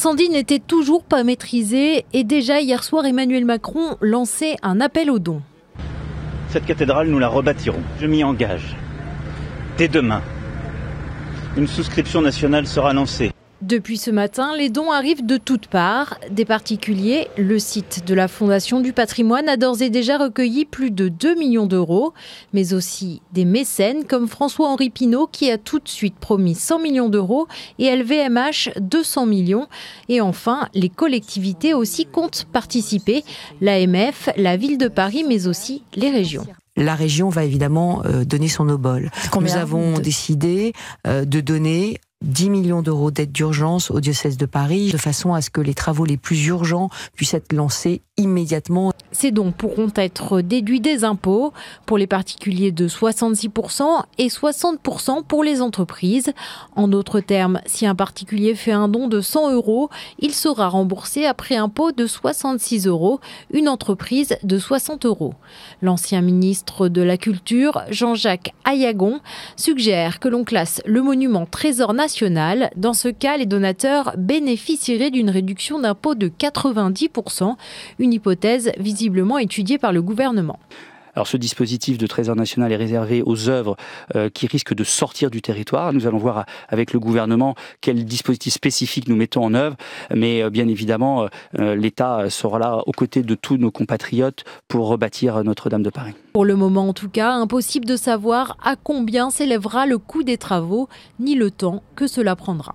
L'incendie n'était toujours pas maîtrisé et déjà hier soir, Emmanuel Macron lançait un appel aux dons. Cette cathédrale, nous la rebâtirons. Je m'y engage. Dès demain, une souscription nationale sera lancée. Depuis ce matin, les dons arrivent de toutes parts. Des particuliers, le site de la Fondation du patrimoine a d'ores et déjà recueilli plus de 2 millions d'euros, mais aussi des mécènes comme François-Henri Pinault qui a tout de suite promis 100 millions d'euros et LVMH 200 millions. Et enfin, les collectivités aussi comptent participer, l'AMF, la ville de Paris, mais aussi les régions. La région va évidemment donner son obol. Nous avons décidé de donner 10 millions d'euros d'aide d'urgence au diocèse de Paris, de façon à ce que les travaux les plus urgents puissent être lancés immédiatement. Ces dons pourront être déduits des impôts, pour les particuliers de 66% et 60% pour les entreprises. En d'autres termes, si un particulier fait un don de 100 euros, il sera remboursé après impôt de 66 euros, une entreprise de 60 euros. L'ancien ministre de la Culture, Jean-Jacques Ayagon, suggère que l'on classe le monument trésor national. Dans ce cas, les donateurs bénéficieraient d'une réduction d'impôt de 90%, une hypothèse visiblement étudiée par le gouvernement. Alors ce dispositif de Trésor national est réservé aux œuvres qui risquent de sortir du territoire. Nous allons voir avec le gouvernement quel dispositif spécifique nous mettons en œuvre. Mais bien évidemment, l'État sera là aux côtés de tous nos compatriotes pour rebâtir Notre-Dame de Paris. Pour le moment en tout cas, impossible de savoir à combien s'élèvera le coût des travaux, ni le temps que cela prendra.